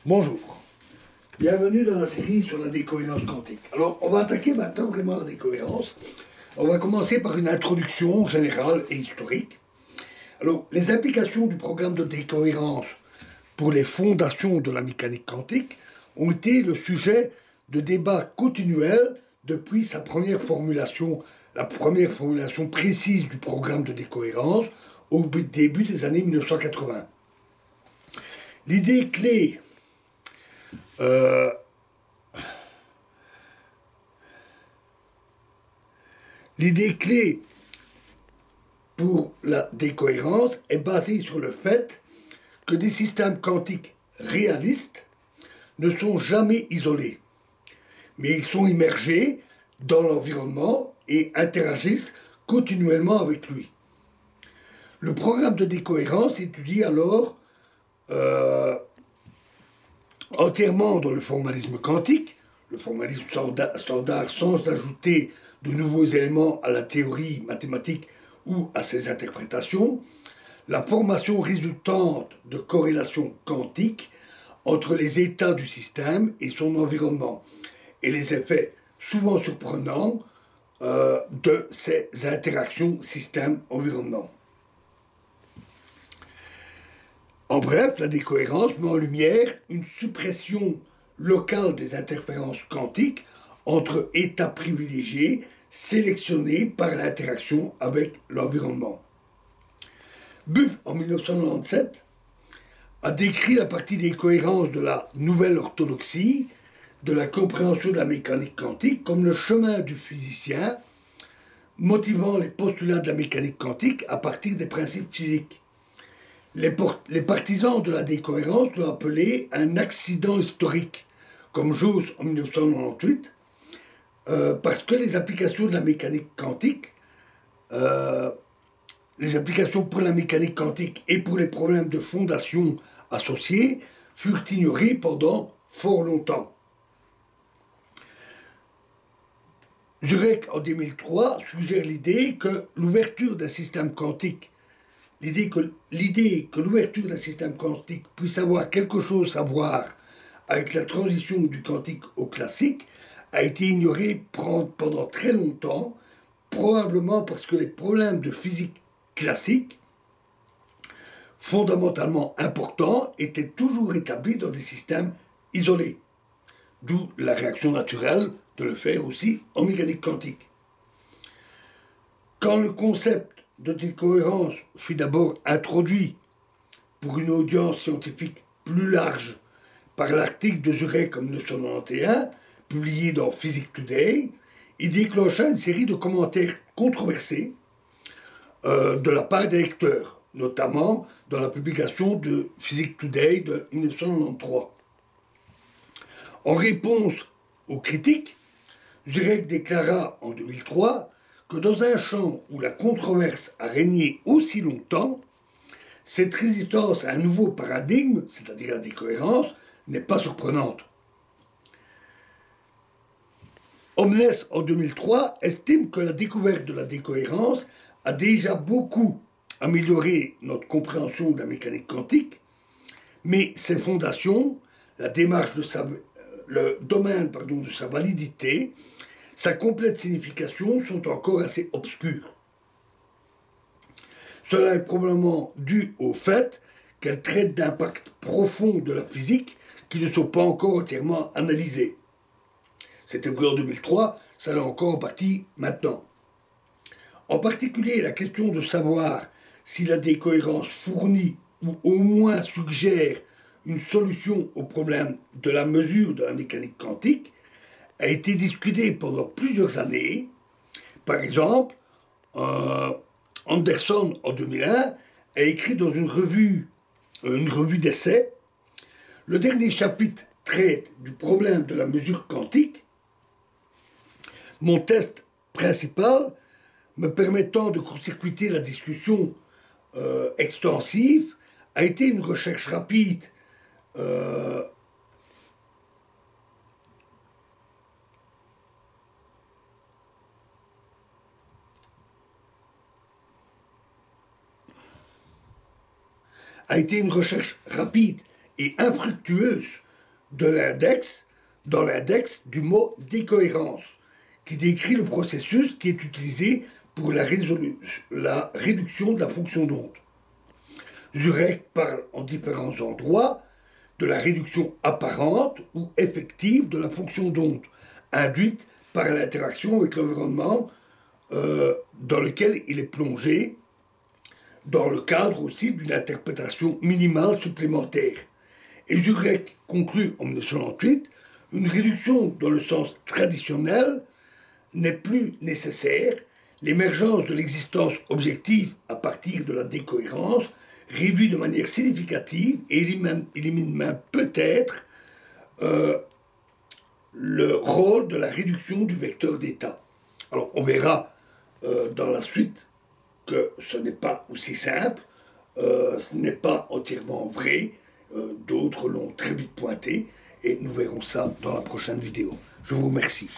Bonjour, bienvenue dans la série sur la décohérence quantique. Alors, on va attaquer maintenant vraiment la décohérence. On va commencer par une introduction générale et historique. Alors, les implications du programme de décohérence pour les fondations de la mécanique quantique ont été le sujet de débats continuels depuis sa première formulation, la première formulation précise du programme de décohérence au début des années 1980. L'idée clé L'idée clé pour la décohérence est basée sur le fait que des systèmes quantiques réalistes ne sont jamais isolés, mais ils sont immergés dans l'environnement et interagissent continuellement avec lui. Le programme de décohérence étudie alors entièrement dans le formalisme quantique, le formalisme standard sans ajouter de nouveaux éléments à la théorie mathématique ou à ses interprétations, la formation résultante de corrélations quantiques entre les états du système et son environnement, et les effets souvent surprenants de ces interactions système-environnement. En bref, la décohérence met en lumière une suppression locale des interférences quantiques entre états privilégiés sélectionnés par l'interaction avec l'environnement. Buck, en 1997, a décrit la partie des cohérences de la nouvelle orthodoxie de la compréhension de la mécanique quantique comme le chemin du physicien motivant les postulats de la mécanique quantique à partir des principes physiques. Les partisans de la décohérence l'ont appelé un accident historique, comme Joule en 1998, parce que les applications de la mécanique quantique, les applications pour la mécanique quantique et pour les problèmes de fondation associés furent ignorées pendant fort longtemps. Jurek, en 2003, suggère l'idée que l'ouverture d'un système quantique L'idée que l'ouverture d'un système quantique puisse avoir quelque chose à voir avec la transition du quantique au classique a été ignorée pendant très longtemps, probablement parce que les problèmes de physique classique, fondamentalement importants, étaient toujours établis dans des systèmes isolés. D'où la réaction naturelle de le faire aussi en mécanique quantique. Quand le concept de décohérence fut d'abord introduit pour une audience scientifique plus large par l'article de Jurek en 1991, publié dans Physics Today, il déclencha une série de commentaires controversés de la part des lecteurs, notamment dans la publication de Physics Today de 1993. En réponse aux critiques, Jurek déclara en 2003 que dans un champ où la controverse a régné aussi longtemps, cette résistance à un nouveau paradigme, c'est-à-dire la décohérence, n'est pas surprenante. Omnes, en 2003, estime que la découverte de la décohérence a déjà beaucoup amélioré notre compréhension de la mécanique quantique, mais ses fondations, la démarche de le domaine de sa validité, sa complète signification sont encore assez obscures. Cela est probablement dû au fait qu'elle traite d'impacts profonds de la physique qui ne sont pas encore entièrement analysés. C'était vrai en 2003, ça l'est encore en partie maintenant. En particulier, la question de savoir si la décohérence fournit ou au moins suggère une solution au problème de la mesure de la mécanique quantique a été discutée pendant plusieurs années. Par exemple, Anderson, en 2001, a écrit dans une revue d'essai, le dernier chapitre traite du problème de la mesure quantique. Mon test principal, me permettant de court-circuiter la discussion extensive, a été une recherche rapide et infructueuse dans l'index du mot décohérence, qui décrit le processus qui est utilisé pour la réduction de la fonction d'onde. Jurek parle en différents endroits de la réduction apparente ou effective de la fonction d'onde, induite par l'interaction avec l'environnement dans lequel il est plongé, dans le cadre aussi d'une interprétation minimale supplémentaire. Et Jurek conclut en 1998, une réduction dans le sens traditionnel n'est plus nécessaire, l'émergence de l'existence objective à partir de la décohérence réduit de manière significative et élimine même peut-être le rôle de la réduction du vecteur d'état. Alors on verra dans la suite que ce n'est pas aussi simple, ce n'est pas entièrement vrai, d'autres l'ont très vite pointé, et nous verrons ça dans la prochaine vidéo. Je vous remercie.